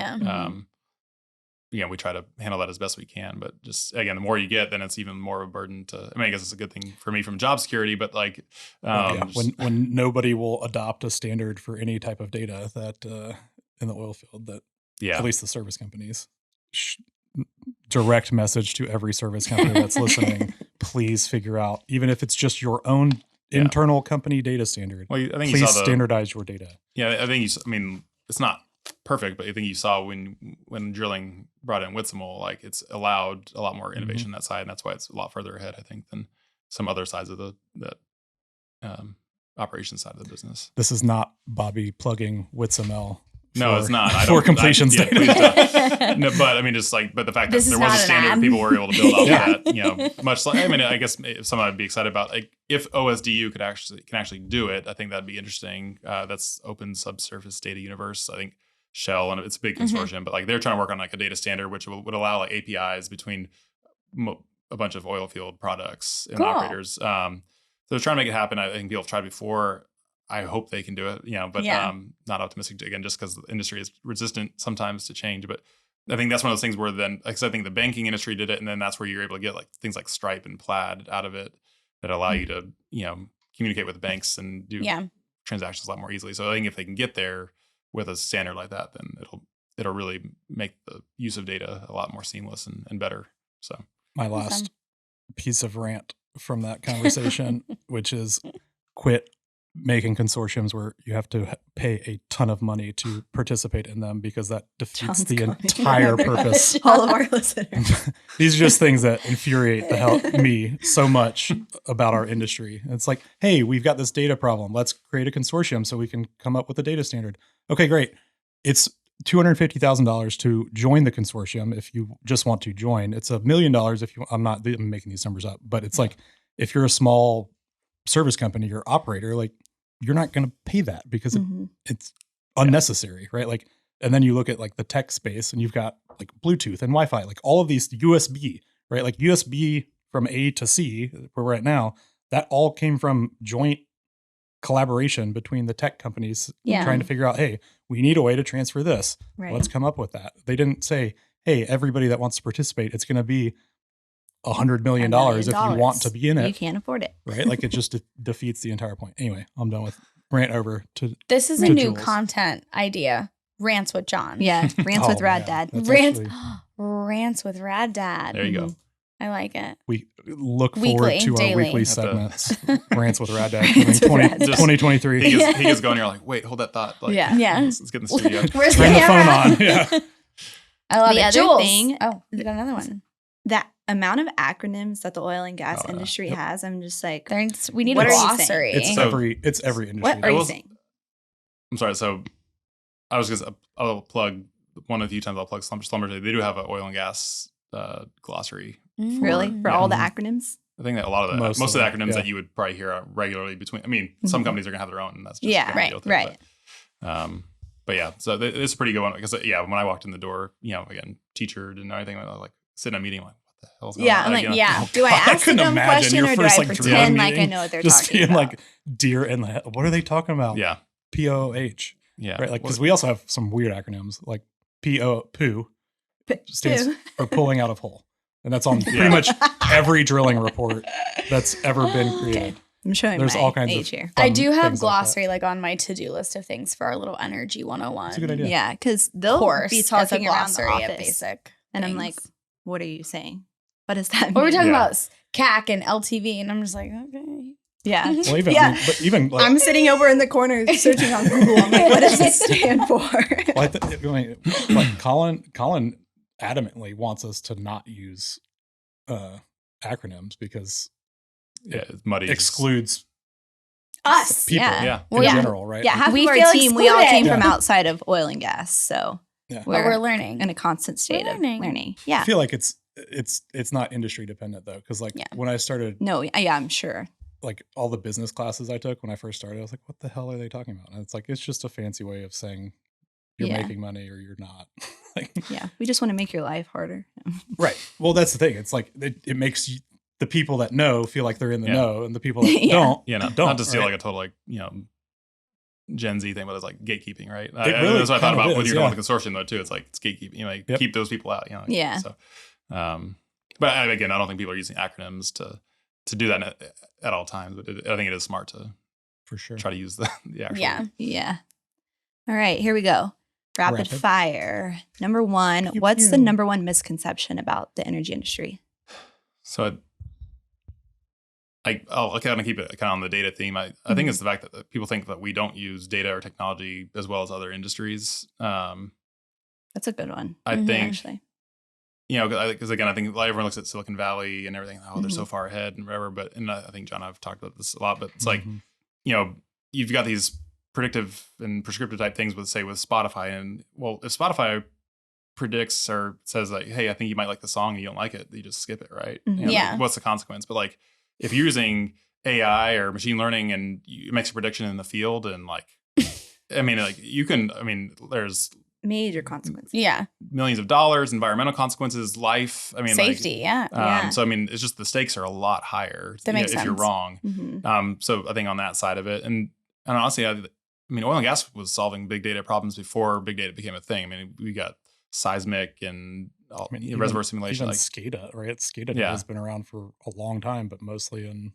We try to handle that as best we can, but just again, the more you get, then it's even more of a burden to. I mean, I guess it's a good thing for me from job security, but like when nobody will adopt a standard for any type of data that in the oil field, that at least the service companies. Direct message to every service company that's listening, please figure out, even if it's just your own internal company data standard. Well, I think please standardize your data. Yeah, I think I mean, it's not perfect, but I think you saw when drilling brought in Witsimol, like it's allowed a lot more innovation on that side, and that's why it's a lot further ahead, I think, than some other sides of the operations side of the business. This is not Bobby plugging Witsimol. No, it's not. For completions data. No, but I mean, just like, but the fact that there was a standard, people were able to build off that, much like, I mean, I guess if someone would be excited about, like, if OSDU can actually do it, I think that'd be interesting. That's Open Subsurface Data Universe. I think Shell, and it's a big consortium, but like they're trying to work on like a data standard, which would allow like APIs between a bunch of oil field products and operators. So they're trying to make it happen. I think people have tried before. I hope they can do it, but not optimistic again, just because the industry is resistant sometimes to change. But I think that's one of those things where then, because I think the banking industry did it, and then that's where you're able to get like things like Stripe and Plaid out of it that allow you to, communicate with banks and do transactions a lot more easily. So I think if they can get there with a standard like that, then it'll really make the use of data a lot more seamless and better. So my last piece of rant from that conversation, which is quit making consortiums where you have to pay a ton of money to participate in them, because that defeats the entire purpose. All of our listeners. These are just things that infuriate the hell me so much about our industry. It's like, hey, we've got this data problem. Let's create a consortium so we can come up with a data standard. Okay, great. It's $250,000 to join the consortium if you just want to join. It's $1 million if you. I'm making these numbers up, but it's like if you're a small service company, your operator, like you're not going to pay that because it's unnecessary, right? Like And then you look at like the tech space and you've got like Bluetooth and Wi-Fi, like all of these USB, right? Like USB from A to C, where we're at now, that all came from joint collaboration between the tech companies trying to figure out, hey, we need a way to transfer this. Right. Let's come up with that. They didn't say, hey, everybody that wants to participate, it's going to be $100 million if you want to be in it. You can't afford it. Right? Like it just defeats the entire point. Anyway, I'm done with rant over to This is a new Jules. content idea. Rants with John. Yeah. Rants with man, Raddad. that's Rants, actually- rants with Raddad. There you go. I like it. we look Weekly, forward to daily. our weekly Have to- segments. Rants with Raddad Rants with coming Raddad. 2023. He gets going. You're like, wait, hold that thought. Like, Yeah. Yeah. let's get in the studio. Where's Turn the phone camera? on. Yeah. I love The it. other Jules. thing- Oh, you got another one. That amount of acronyms that the oil and gas Oh, yeah. industry has, I'm just like, We need What a are you saying? glossary. It's every industry. what are you was- saying? I'm sorry. So I was just, I'll plug one of the few times I'll plug Slumber Day. They do have an oil and gas glossary. Really? For all the acronyms? I think that a lot of Most most of of the them, acronyms yeah. that you would probably hear regularly between. I mean, some Mhm. companies are gonna have their own, and that's just Yeah, gonna right, deal with it, right. But yeah, so it's a pretty good one because when I walked in the door, again, teacher didn't know anything. I was like sitting in a meeting, like, what the hell's going Yeah, on? I'm like, you know? yeah. Do I God, I ask a couldn't dumb imagine question your or do first, I like, pretend dream like I meeting know what they're just talking being about? like deer in the head. What are they talking about? Yeah, POH. yeah, Right. Like, because we also have some weird acronyms like poo stands for pulling out of hole. And that's on pretty much every drilling report that's ever been created. I'm showing There's my all kinds age of here. I fun do have things like that. glossary like on my to-do list of things for our little energy 101. It's a good idea. Yeah, because they'll Course be as a talking around the glossary of office. basic. And I'm things. like, what are you saying? What does that mean? What were we talking Yeah. about? CAC and LTV, and I'm just like, okay. Yeah. Well, even, Yeah. but even like, I'm sitting over in the corner searching on Google. I'm like, what does it stand for? well, like Colin adamantly wants us to not use acronyms because yeah, it's muddy. excludes Us. people Yeah. Yeah. in Yeah. general, right? Yeah, Like, half We of our feel team, we all came excluded. from Yeah. outside of oil and gas. So Yeah. But we're learning. in a constant state of Learning. learning. I Yeah. feel like it's not industry dependent though, because like Yeah. when I started No, yeah, I'm sure. like all the business classes I took when I first started, I was like, what the hell are they talking about? And it's like it's just a fancy way of saying you're Yeah. making money or you're not. Like, Yeah. We just want to make your life harder. right. Well, that's the thing. It's like it makes you, the people that know feel like they're in the Yeah. know, and the people that Yeah. don't. Yeah, not don't, to steal right? like a total Gen Z thing, but it's like gatekeeping, right? really That's what I thought kind of about when is, you're going yeah. to consortium though too. It's like it's gatekeeping, Yep. keep those people out, Yeah. So, but again, I don't think people are using acronyms to do that at all times. But I think it is smart to For sure. try to use the actual. Yeah. Yeah. All right, here we go. Rapid Rapid. fire. Number one, Pew, what's the pew. number one misconception about the energy industry? So I'll kind of keep it kind of on the data theme. I think it's the fact that people think that we don't use data or technology as well as other industries. That's a good one. I Mhm. think Actually. because again, I think everyone looks at Silicon Valley and everything. Oh, they're so far ahead and whatever. But and I think John and I've talked about this a lot. But it's like Mhm. you've got these predictive and prescriptive type things with Spotify, and well, if Spotify predicts or says like, hey, I think you might like the song and you don't like it, you just skip it, right? Mhm. Like, Yeah. what's the consequence? But like if you're using AI or machine learning and it makes a prediction in the field and like, there's Major consequences. Yeah. millions of dollars, environmental consequences, life. Safety. Yeah. Yeah. So it's just the stakes are a lot higher That makes if you're sense. wrong. Mhm. So I think on that side of it, and honestly, oil and gas was solving big data problems before big data became a thing. We got seismic and Even- reservoir simulation. Even Like, SCADA, right? SCADA Yeah. has been around for a long time, but mostly in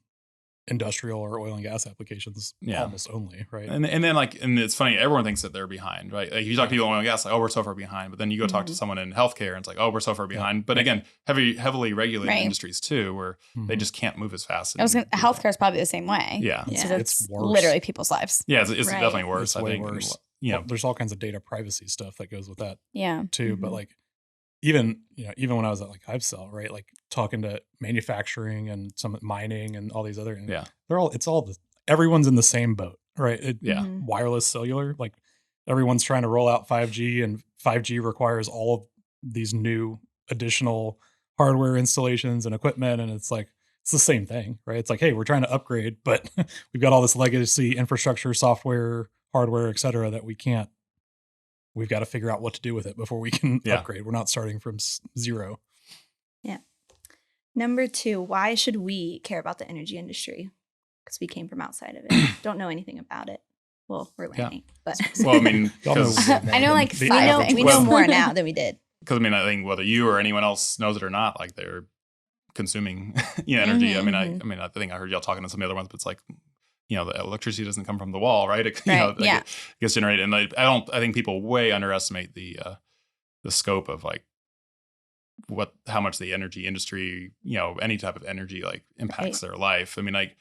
industrial or oil and gas applications, Yeah. almost only, right? and then and it's funny, everyone thinks that they're behind, right? Like if you talk to people in oil and gas, like, oh, we're so far behind. But then you go talk to someone in healthcare and it's like, oh, we're so far behind. But again, heavily regulated Right. industries too, where they Mhm. just can't move as fast. Healthcare is probably the same way. Yeah. Yeah. So It's that's worse. literally people's lives. Yeah, it's Right. definitely worse. It's I way think. worse. Yeah. Well, there's all kinds of data privacy stuff that goes with that Yeah. too. But Mhm. like even when I was at like HiveCell, right? Like talking to manufacturing and some mining and all these other, Yeah. everyone's in the same boat, right? Yeah. Mhm. Wireless cellular, like everyone's trying to roll out 5G, and 5G requires all of these new additional hardware installations and equipment, and it's like it's the same thing, right? It's like, hey, we're trying to upgrade, but we've got all this legacy infrastructure, software, hardware, et cetera, that we can't we've got to figure out what to do with it before we can upgrade. We're not starting from zero. Yeah. Number 2, why should we care about the energy industry? Because we came from outside of it. Don't know anything about it. Well, we're learning. But Well, I mean, I know like the 5 average things. we know more now than we did. Because I mean, I think whether you or anyone else knows it or not, like they're consuming energy. I mean, I think I heard y'all talking to some of the other ones, but it's like, the electricity doesn't come from the wall, right? It, it gets generated, and I think people way underestimate the scope of like how much the energy industry, any type of energy like impacts their life. I mean, like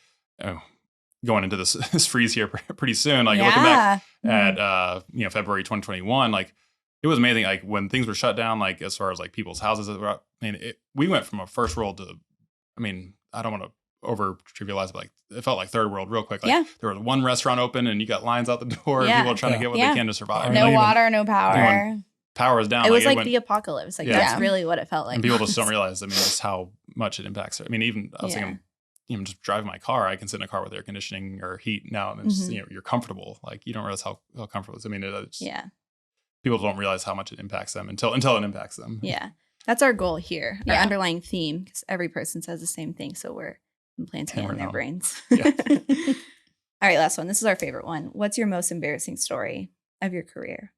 going into this freeze here pretty soon, like looking back at February 2021, like it was amazing. Like when things were shut down, like as far as like people's houses, we went from a first world to, I mean, I don't want to over trivialize, but like it felt like third world real quick. Like there was one restaurant open and you got lines out the door and people are trying to get what they can to survive. No water, no power. Power is down. It was like the apocalypse. Like that's really what it felt like. And people just don't realize, I mean, just how much it impacts. I mean, even I was thinking, just driving my car, I can sit in a car with air conditioning or heat now and it's, you're comfortable. Like you don't realize how comfortable it is. I mean, people don't realize how much it impacts them until it impacts them. Yeah. That's our goal here. Our underlying theme, because every person says the same thing. So we're implanting it in their brains. Yeah. All right, last one. This is our favorite one. What's your most embarrassing story of your career?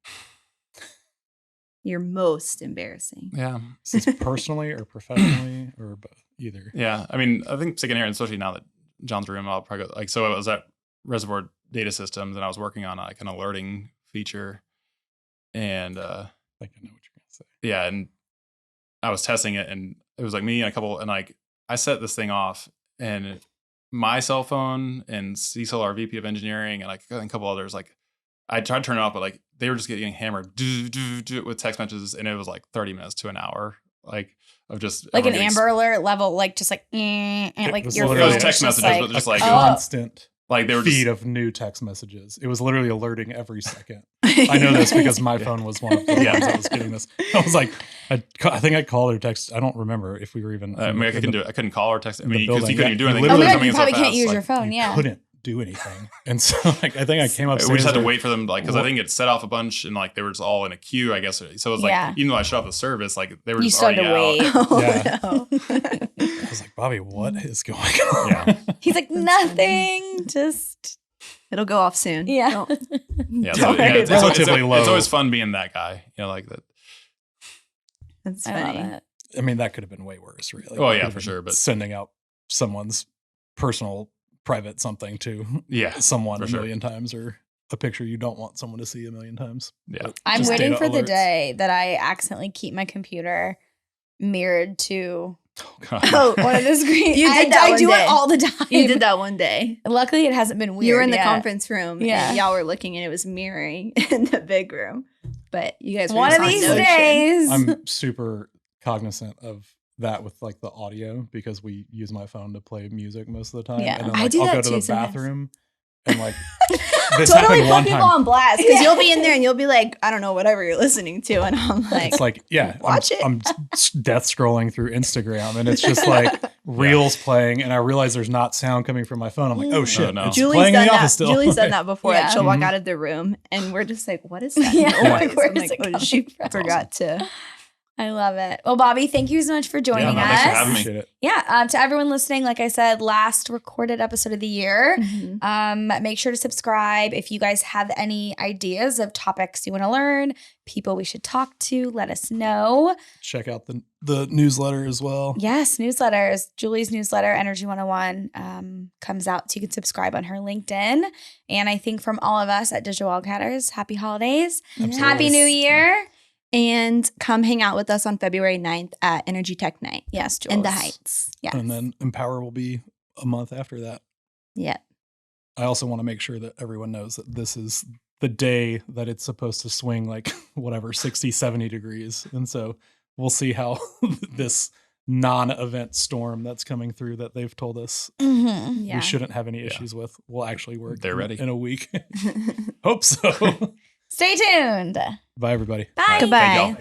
Your most embarrassing. Yeah. Is this personally or professionally or either? Yeah. I mean, I think sticking here, and especially now that John's room, I'll probably go, like, so I was at Reservoir Data Systems and I was working on like an alerting feature. And I think I know what you're going to say. Yeah. And I was testing it and it was like me and a couple, and like I set this thing off and my cell phone and Cecil, our VP of engineering, and like a couple others, like I tried to turn it off, but like they were just getting hammered with text messages, and it was like 30 minutes to an hour, like of just like an Amber Alert level, like just like like your phone text messages, like, but just like constant like they were feed of new text messages. It was literally alerting every second. I know this because my phone was one of the ones that was getting this. I was like, I think I called or text. I don't remember if we were even. I mean, I couldn't do it. I couldn't call or text. I mean, because you couldn't even do anything. You probably can't use your phone. Yeah, couldn't do anything. And so, like, I think I came up. We just had to wait for them, like, because I think it set off a bunch, and like they were just all in a queue, I guess. So it was like, even though I shut off the service, like they were just already out. I was like, Bobby, what is going on? Yeah, he's like, nothing, just. It'll go off soon. Yeah. It's relatively low. It's always fun being that guy, like that. That's funny. I mean, that could have been way worse, really. Oh, yeah, for sure. But sending out someone's personal, private something to someone a million times, or a picture you don't want someone to see a million times. Yeah. I'm waiting for the day that I accidentally keep my computer mirrored to one of the screens. You did that I do it all the time. You did that one day. Luckily, it hasn't been weird. You were in the conference room, and y'all were looking, and it was mirroring in the big room. But you guys were one of these days. I'm super cognizant of that with like the audio because we use my phone to play music most of the time. Yeah, and then, like, I do I'll that go to too the sometimes. bathroom and like this totally happened put one people time. on blast because you'll be in there and you'll be like, I don't know, whatever you're listening to, and I'm like, it's like, watch it. I'm death scrolling through Instagram and it's just like reels playing, and I realize there's not sound coming from my phone. I'm like, oh shit, no. it's Julie's playing in done the that. office still. Julie's done that before. Yeah. Like she'll walk out of the room, and we're just like, what is that noise? Where's I'm like, it she coming from? forgot to. I love it. Well, Bobby, thank you so much for joining us. Thanks for having me. Appreciate it. Yeah, to everyone listening, like I said, last recorded episode of the year. Make sure to subscribe. If you guys have any ideas of topics you want to learn, people we should talk to, let us know. Check out the newsletter as well. Yes, newsletters. Julie's newsletter, Energy 101, comes out, so you can subscribe on her LinkedIn. And I think from all of us at Digital Wildcatters, happy holidays. Absolutely. Happy New Year. And come hang out with us on February 9th at Energy Tech Night. Yes, Jules. In the Heights. Yes. And then Empower will be a month after that. Yeah. I also want to make sure that everyone knows that this is the day that it's supposed to swing like whatever, 60, 70 degrees. And so we'll see how this non-event storm that's coming through that they've told us Mm-hmm. we shouldn't have any issues with will actually work. They're ready in a week. Hope so. Stay tuned. Bye, everybody. Bye. Goodbye.